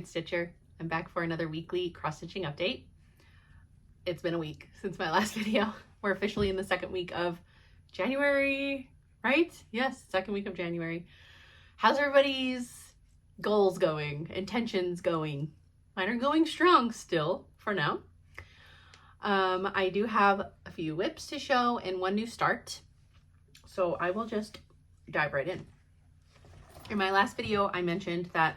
Stitcher. I'm back for another weekly cross-stitching update. It's been a week since my last video. We're officially in the second week of January, right? Yes, second week of January. How's everybody's goals going? Intentions going? Mine are going strong still for now. I do have a few whips to show and one new start. So I will just dive right in. In my last video, I mentioned that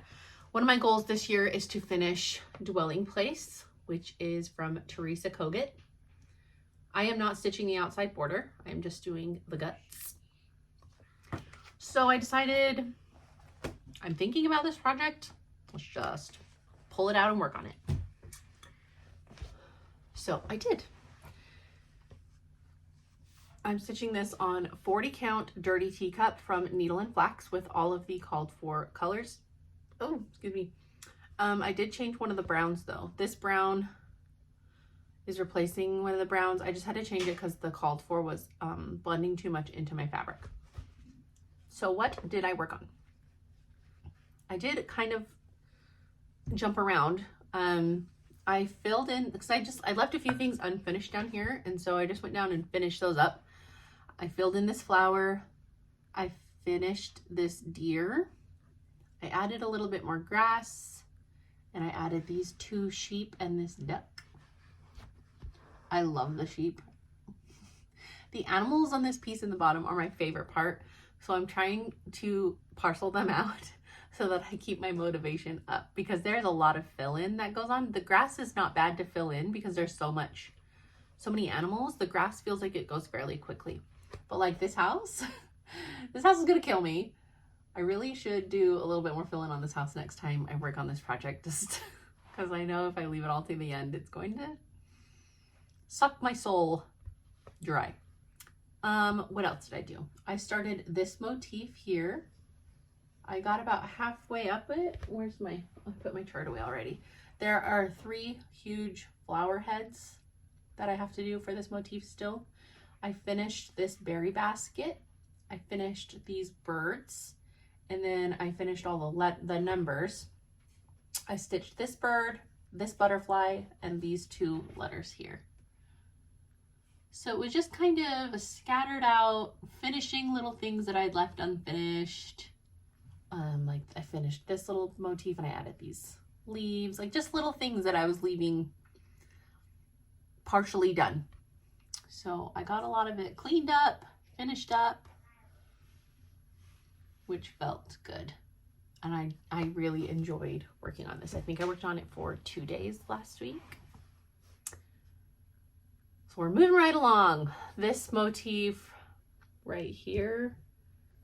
one of my goals this year is to finish Dwelling Place, which is from Teresa Kogut. I am not stitching the outside border. I'm just doing the guts. So I decided I'm thinking about this project. Let's just pull it out and work on it. So I did. I'm stitching this on 40 count Dirty Teacup from Needle and Flax with all of the called for colors. Oh, excuse me. I did change one of the browns though. This brown is replacing one of the browns. I just had to change it because the called for was blending too much into my fabric. So what did I work on? I did kind of jump around. I filled in, because I left a few things unfinished down here, and so I just went down and finished those up. I filled in this flower. I finished this deer. I added a little bit more grass, and I added these two sheep and this duck. I love the sheep. The animals on this piece in the bottom are my favorite part, so I'm trying to parcel them out so that I keep my motivation up, because there's a lot of fill-in that goes on. The grass is not bad to fill in because there's so many animals. The grass feels like it goes fairly quickly. But like this house, this house is gonna kill me. I really should do a little bit more fill-in on this house next time I work on this project, just because I know if I leave it all to the end, it's going to suck my soul dry. What else did I do? I started this motif here. I got about halfway up it. I put my chart away already. There are 3 huge flower heads that I have to do for this motif still. I finished this berry basket. I finished these birds, and then I finished all the numbers. I stitched this bird, this butterfly, and these 2 letters here. So it was just kind of scattered out, finishing little things that I'd left unfinished. Like I finished this little motif and I added these leaves, like just little things that I was leaving partially done. So I got a lot of it cleaned up, finished up, which felt good. And I really enjoyed working on this. I think I worked on it for 2 days last week. So we're moving right along. This motif right here,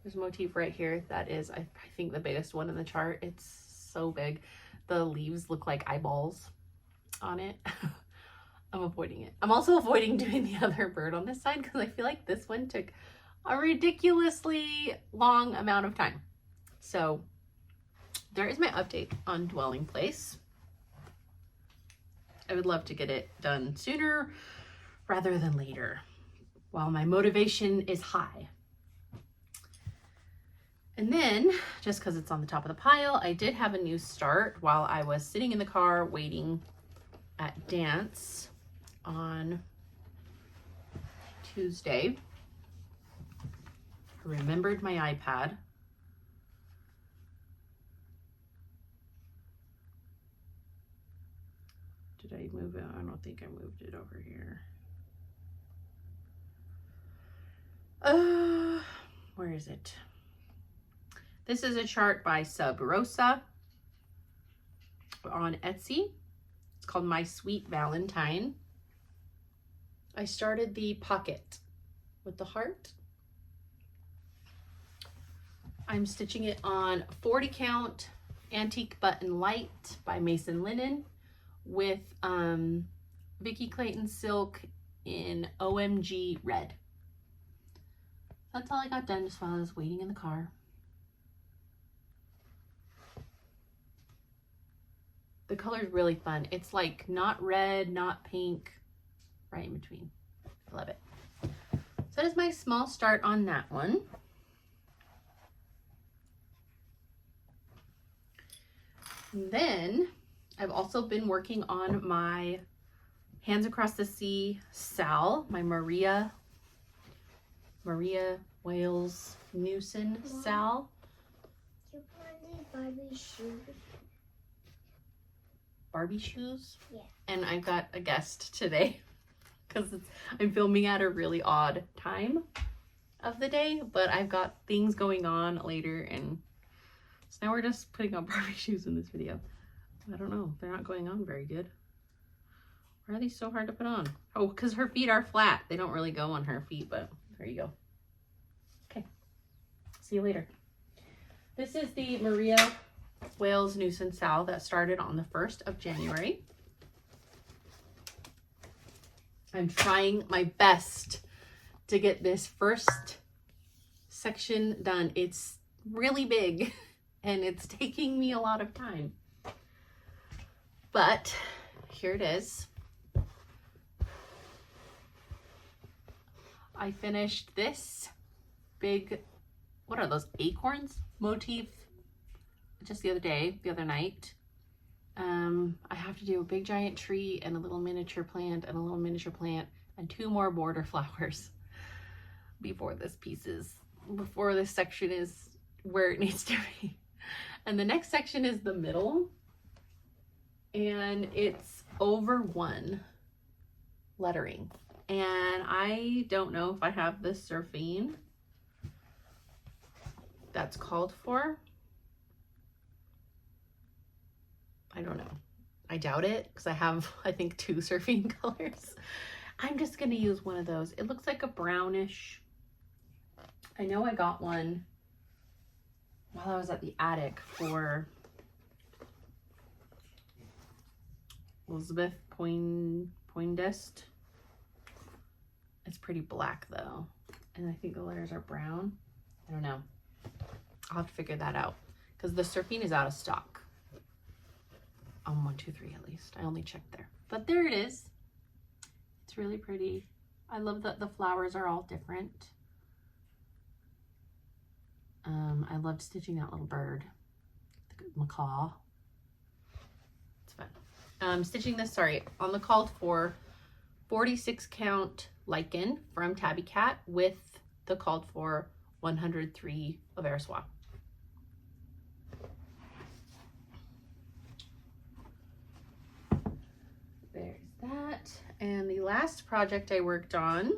there's a motif right here that is, I think, the biggest one in the chart. It's so big. The leaves look like eyeballs on it. I'm avoiding it. I'm also avoiding doing the other bird on this side because I feel like this one took a ridiculously long amount of time. So there is my update on Dwelling Place. I would love to get it done sooner rather than later, while my motivation is high. And then, just because it's on the top of the pile, I did have a new start while I was sitting in the car waiting at dance on Tuesday. I remembered my iPad. Did I move it? I don't think I moved it over here. Where is it? This is a chart by Sub Rosa on Etsy. It's called My Sweet Valentine. I started the pocket with the heart. I'm stitching it on 40 count Antique Button Light by Mason Linen with Vicki Clayton silk in OMG red. That's all I got done just while I was waiting in the car. The color is really fun. It's like not red, not pink, right in between. I love it. So that is my small start on that one. And then I've also been working on my Hands Across the Sea Sal, my Maria Wales Newson Sal. You want Barbie shoes? Barbie shoes? Yeah. And I've got a guest today because I'm filming at a really odd time of the day, but I've got things going on later, and so now we're just putting on Barbie shoes in this video. I don't know, they're not going on very good. Why are these so hard to put on? Oh, because her feet are flat. They don't really go on her feet, but there you go. Okay, see you later. This is the Maria Wales Newson Sal that started on the 1st of January. I'm trying my best to get this first section done. It's really big and it's taking me a lot of time. But here it is. I finished this big, what are those, acorns motif just the other night. I have to do a big giant tree and a little miniature plant and a little miniature plant and 2 more border flowers before this section is where it needs to be. And the next section is the middle, and it's over 1 lettering. And I don't know if I have the surfing that's called for. I don't know. I doubt it because I have, I think, 2 surfing colors. I'm just going to use one of those. It looks like a brownish. I know I got one while I was at the attic for Elizabeth Poindest. It's pretty black though. And I think the letters are brown. I don't know. I'll have to figure that out because the surfing is out of stock. On 1, 2, 3 at least. I only checked there. But there it is. It's really pretty. I love that the flowers are all different. I loved stitching that little bird, the macaw. It's fun. Stitching this, on the called for 46 count lichen from Tabby Cat with the called for 103 of Airsois. There's that. And the last project I worked on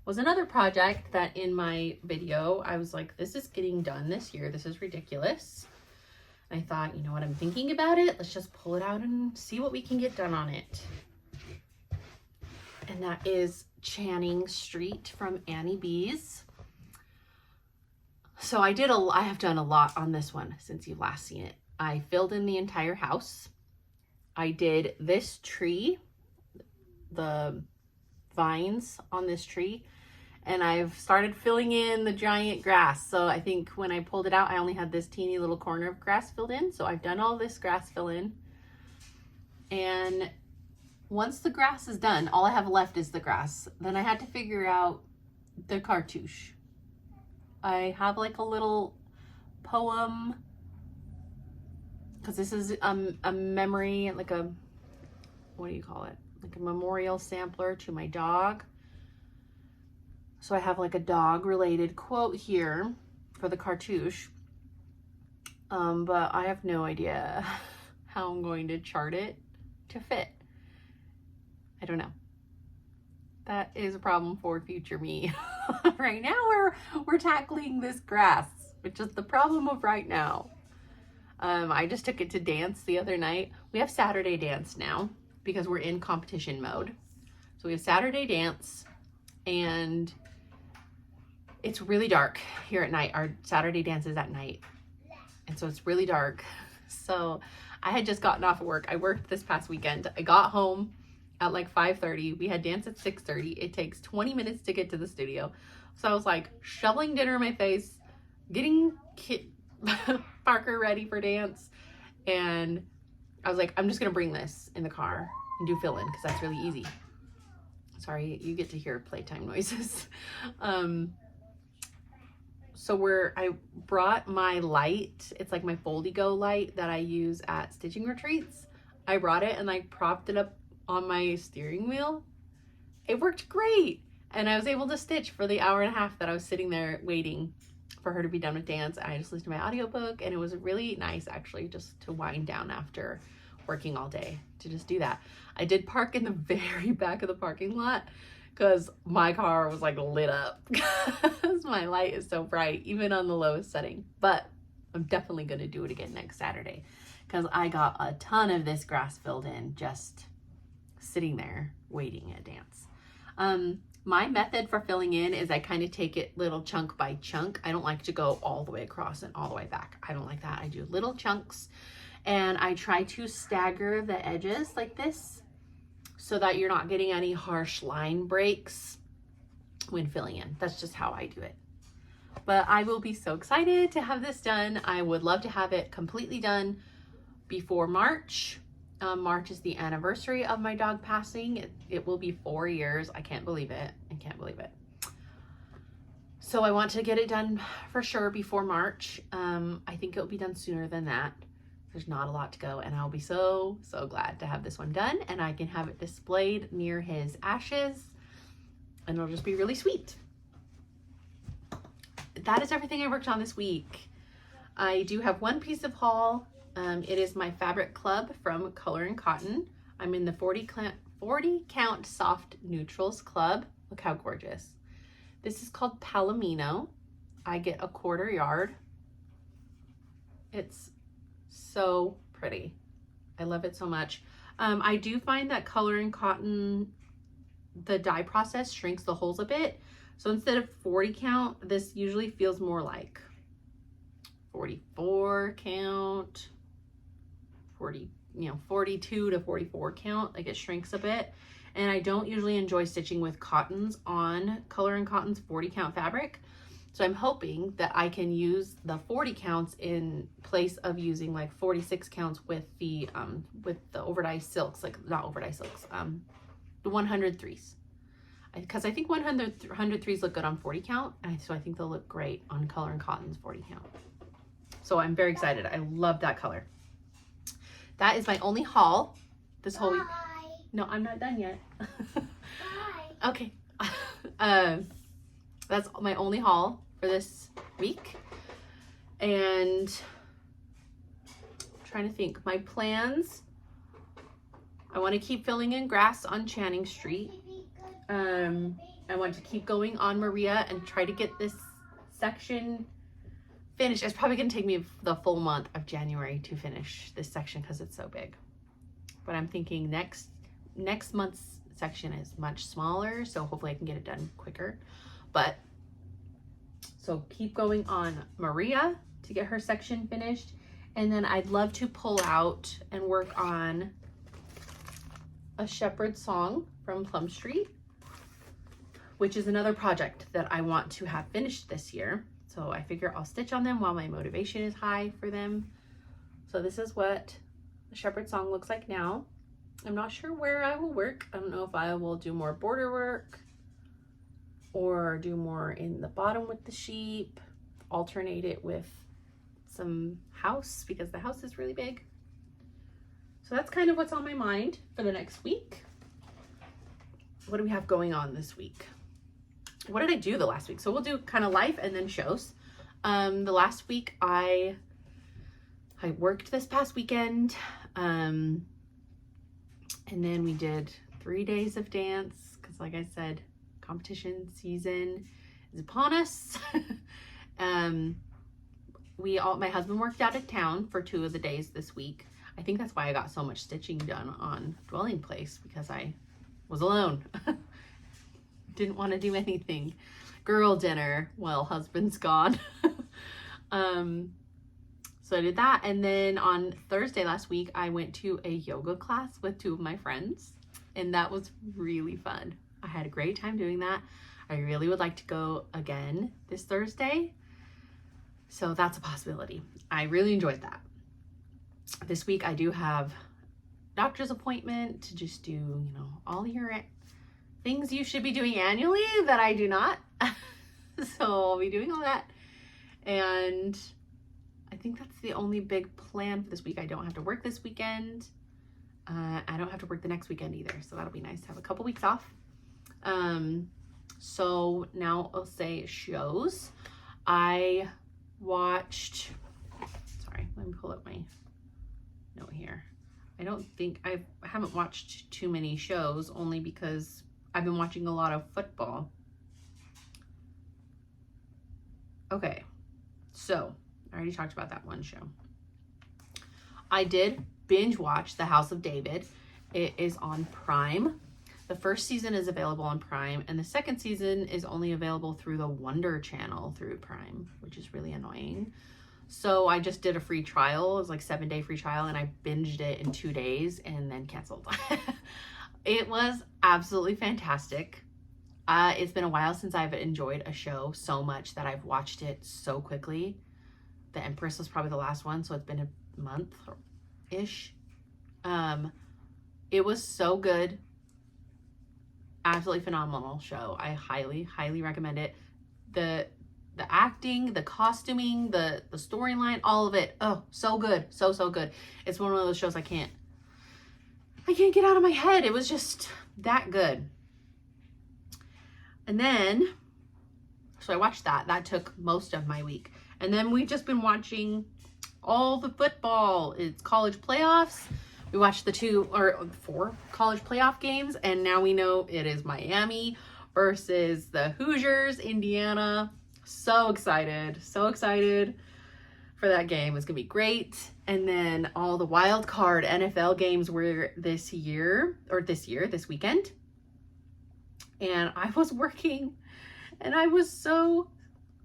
was another project that in my video, I was like, this is getting done this year. This is ridiculous. And I thought, you know what, I'm thinking about it. Let's just pull it out and see what we can get done on it. And that is Channing Street from Annie B's. So I have done a lot on this one since you've last seen it. I filled in the entire house. I did this tree, the vines on this tree, and I've started filling in the giant grass. So I think when I pulled it out, I only had this teeny little corner of grass filled in. So I've done all this grass fill in. And once the grass is done, all I have left is the grass. Then I had to figure out the cartouche. I have like a little poem, because this is a memory, like a, what do you call it? Like a memorial sampler to my dog. So I have like a dog related quote here for the cartouche. But I have no idea how I'm going to chart it to fit. I don't know. That is a problem for future me. Right now we're tackling this grass, which is the problem of right now. I just took it to dance the other night. We have Saturday dance now because we're in competition mode. So we have Saturday dance, and it's really dark here at night. Our Saturday dance is at night. And so it's really dark. So I had just gotten off of work. I worked this past weekend. I got home at like 5:30. We had dance at 6:30. It takes 20 minutes to get to the studio. So I was like shoveling dinner in my face, getting Parker ready for dance. And I was like, I'm just gonna bring this in the car and do fill in because that's really easy. Sorry, you get to hear playtime noises. So I brought my light. It's like my Foldy-Go light that I use at stitching retreats. I brought it and I propped it up on my steering wheel. It worked great. And I was able to stitch for the hour and a half that I was sitting there waiting for her to be done with dance. I just listened to my audiobook, and it was really nice actually just to wind down after working all day to just do that. I did park in the very back of the parking lot because my car was like lit up because my light is so bright even on the lowest setting. But I'm definitely going to do it again next Saturday because I got a ton of this grass filled in just sitting there waiting at dance. My method for filling in is I kind of take it little chunk by chunk. I don't like to go all the way across and all the way back. I don't like that. I do little chunks, and I try to stagger the edges like this so that you're not getting any harsh line breaks when filling in. That's just how I do it. But I will be so excited to have this done. I would love to have it completely done before March. March is the anniversary of my dog passing. It will be 4 years. I can't believe it. I can't believe it. So I want to get it done for sure before March. I think it'll be done sooner than that. There's not a lot to go, and I'll be so glad to have this one done, and I can have it displayed near his ashes, and it'll just be really sweet. That is everything I worked on this week. I do have one piece of haul. It is my fabric club from Color and Cotton. I'm in the 40 count soft neutrals club. Look how gorgeous. This is called Palomino. I get a 1/4 yard. It's so pretty. I love it so much. I do find that Color and Cotton, the dye process shrinks the holes a bit. So instead of 40 count, this usually feels more like 44 count, 42 to 44 count. Like it shrinks a bit. And I don't usually enjoy stitching with cottons on Color and Cotton's 40 count fabric. So I'm hoping that I can use the 40 counts in place of using like 46 counts with the overdye silks, like not overdye silks, the 103s. Because I think 103s look good on 40 count, and so I think they'll look great on Color and Cotton's 40 count. So I'm very excited. I love that color. That is my only haul this whole week. No, I'm not done yet. Bye. Okay. That's my only haul for this week. And I'm trying to think. My plans. I want to keep filling in grass on Channing Street. I want to keep going on Maria and try to get this section finished. It's probably going to take me the full month of January to finish this section because it's so big. But I'm thinking next month's section is much smaller, so hopefully I can get it done quicker. But so keep going on Maria to get her section finished, and then I'd love to pull out and work on a shepherd song from Plum Street, which is another project that I want to have finished this year. So I figure I'll stitch on them while my motivation is high for them. So this is what the shepherd song looks like now. I'm not sure where I will work. I don't know if I will do more border work or do more in the bottom with the sheep, alternate it with some house because the house is really big. So that's kind of what's on my mind for the next week. What do we have going on this week? What did I do the last week? So we'll do kind of life and then shows. The last week I worked this past weekend. And then we did 3 days of dance because like I said, competition season is upon us. My husband worked out of town for 2 of the days this week. I think that's why I got so much stitching done on Dwelling Place, because I was alone. Didn't want to do anything. Girl dinner while husband's gone. So I did that. And then on Thursday last week, I went to a yoga class with 2 of my friends, and that was really fun. I had a great time doing that. I really would like to go again this Thursday. So that's a possibility. I really enjoyed that. This week I do have doctor's appointment to just do, all your things you should be doing annually that I do not. So I'll be doing all that. And I think that's the only big plan for this week. I don't have to work this weekend. I don't have to work the next weekend either. So that'll be nice to have a couple weeks off. So now I'll say shows. I watched, sorry, let me pull up my note here. I haven't watched too many shows, only because I've been watching a lot of football. Okay, so I already talked about that one show. I did binge watch The House of David. It is on Prime. The first season is available on Prime, and the second season is only available through the Wonder Channel through Prime, which is really annoying. So I just did a free trial. It was like 7-day free trial, and I binged it in 2 days and then canceled. It was absolutely fantastic. It's been a while since I've enjoyed a show so much that I've watched it so quickly. The Empress was probably the last one, so it's been a month-ish. It was so good. Absolutely phenomenal show. I highly, highly recommend it. The acting, the costuming, the storyline, all of it. Oh, so good. So good. It's one of those shows I can't get out of my head. It was just that good. And then, so I watched that. That took most of my week. And then we've just been watching all the football. It's college playoffs. We watched the 4 college playoff games, and now we know it is Miami versus the Hoosiers, Indiana. So excited for that game. It's gonna be great. And then all the wild card NFL games were this weekend. And I was working, and I was so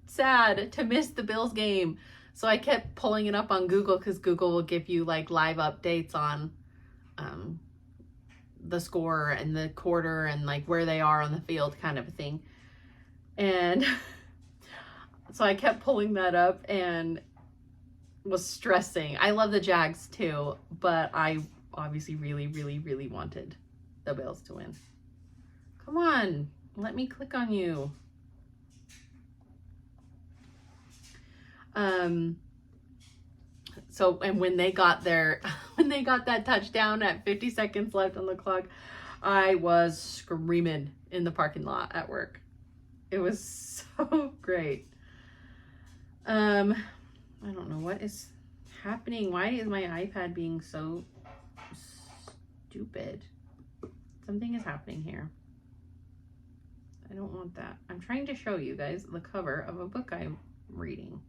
sad to miss the Bills game. So I kept pulling it up on Google, because Google will give you like live updates on the score and the quarter and like where they are on the field, kind of a thing. And so I kept pulling that up and was stressing. I love the Jags too, but I obviously really, really, really wanted the Bills to win. Come on, let me click on you. So, and when they got that touchdown at 50 seconds left on the clock, I was screaming in the parking lot at work. It was so great. I don't know what is happening. Why is my iPad being so stupid? Something is happening here. I don't want that. I'm trying to show you guys the cover of a book I'm reading,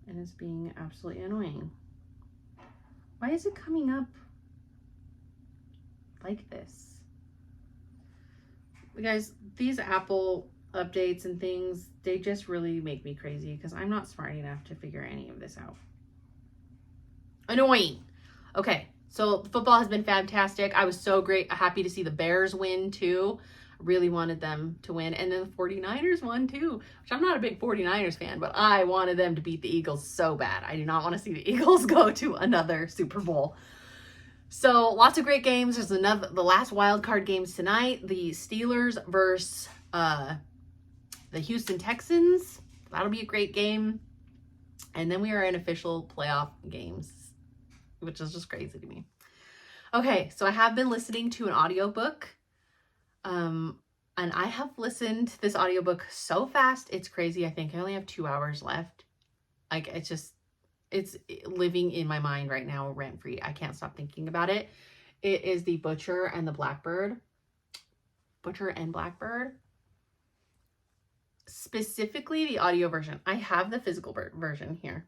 and it's being absolutely annoying. Why is it coming up like this? You guys, these Apple updates and things, they just really make me crazy, because I'm not smart enough to figure any of this out. Annoying. Okay, so football has been fantastic. I was so happy to see the Bears win too. Really wanted them to win. And then the 49ers won too, which I'm not a big 49ers fan, but I wanted them to beat the Eagles so bad. I do not want to see the Eagles go to another Super Bowl. So lots of great games. There's the last wild card games tonight. The Steelers versus the Houston Texans. That'll be a great game. And then we are in official playoff games, which is just crazy to me. Okay, so I have been listening to an audiobook. And I have listened to this audiobook so fast, it's crazy. I think I only have 2 hours left. Like, it's living in my mind right now, rent free. I can't stop thinking about it. It is The Butcher and Blackbird. Specifically the audio version. I have the physical version here,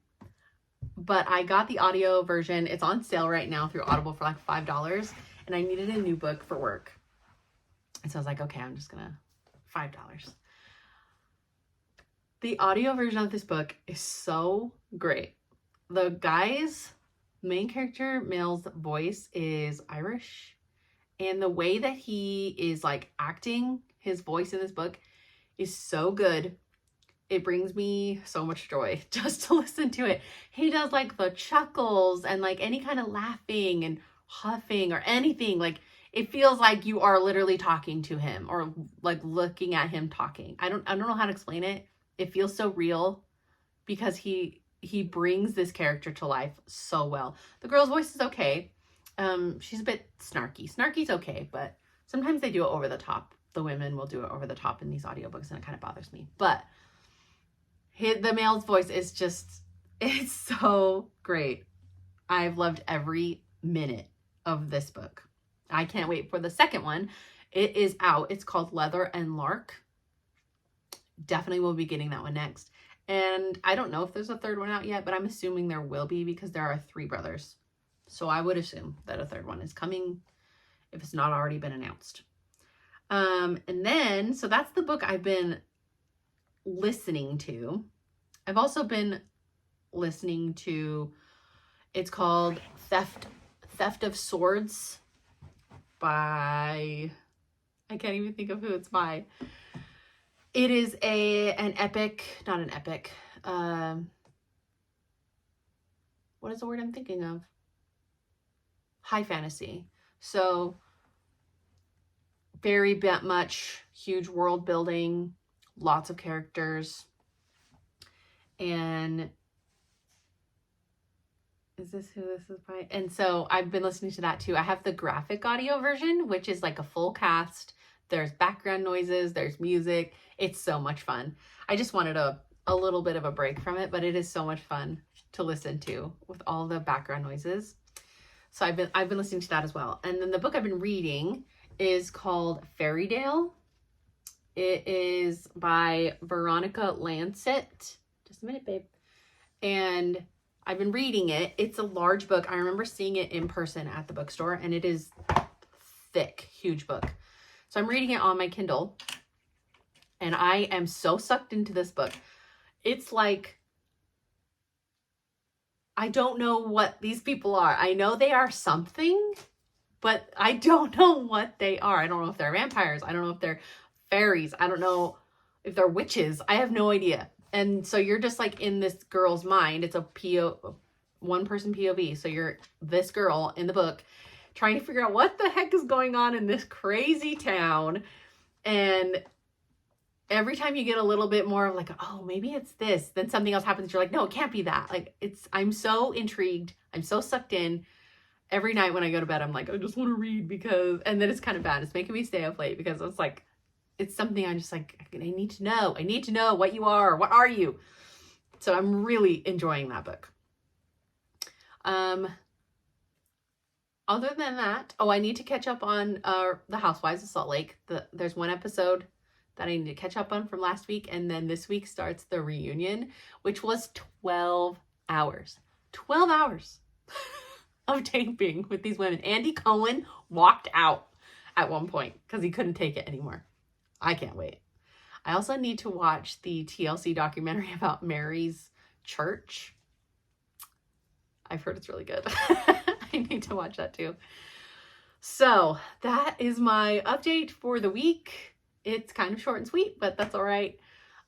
but I got the audio version. It's on sale right now through Audible for like $5, and I needed a new book for work. And so I was like, okay, I'm just gonna $5. The audio version of this book is so great. The main character, Mel's voice is Irish. And the way that he is like acting his voice in this book is so good. It brings me so much joy just to listen to it. He does like the chuckles and like any kind of laughing and huffing or anything. Like, it feels like you are literally talking to him or like looking at him talking. I don't know how to explain it. It feels so real. because he brings this character to life so well. The girl's voice is okay. She's a bit snarky. Snarky's okay, but sometimes they do it over the top. The women will do it over the top in these audiobooks, and it kind of bothers me. But the male's voice is just, it's so great. I've loved every minute of this book. I can't wait for the second one. It is out. It's called Leather and Lark. Definitely will be getting that one next. And I don't know if there's a third one out yet, but I'm assuming there will be because there are 3 brothers. So I would assume that a third one is coming if it's not already been announced. And then, so that's the book I've been listening to. I've also been listening to, it's called Theft of Swords by, I can't even think of who it's by. It is an epic, not an epic. What is the word I'm thinking of? High fantasy. So very much huge world building, lots of characters. And is this who this is by? And so I've been listening to that too. I have the graphic audio version, which is like a full cast. There's background noises, there's music. It's so much fun. I just wanted a little bit of a break from it, but it is so much fun to listen to with all the background noises. So I've been listening to that as well. And then the book I've been reading is called Fairytale. It is by Veronica Lancet. Just a minute, babe. And I've been reading it. It's a large book. I remember seeing it in person at the bookstore, and it is thick, huge book. So I'm reading it on my Kindle, and I am so sucked into this book. It's like, I don't know what these people are. I know they are something, but I don't know what they are. I don't know if they're vampires. I don't know if they're fairies. I don't know if they're witches. I have no idea. And so you're just like in this girl's mind. It's a one person POV. So you're this girl in the book trying to figure out what the heck is going on in this crazy town. And every time you get a little bit more of like, oh, maybe it's this, then something else happens. You're like, no, it can't be that. Like I'm so intrigued. I'm so sucked in. Every night when I go to bed, I'm like, I just want to read because, and then it's kind of bad. It's making me stay up late because it's like, it's something I'm just like, I need to know. I need to know what you are. What are you? So I'm really enjoying that book. Other than that, I need to catch up on The Housewives of Salt Lake. There's one episode that I need to catch up on from last week. And then this week starts the reunion, which was 12 hours. 12 hours of taping with these women. Andy Cohen walked out at one point because he couldn't take it anymore. I can't wait. I also need to watch the TLC documentary about Mary's church. I've heard it's really good. I need to watch that too. So that is my update for the week. It's kind of short and sweet, but that's all right.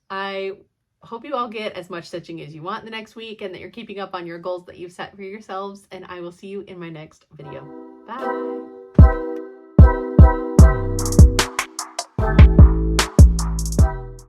I hope you all get as much stitching as you want the next week and that you're keeping up on your goals that you've set for yourselves. And I will see you in my next video.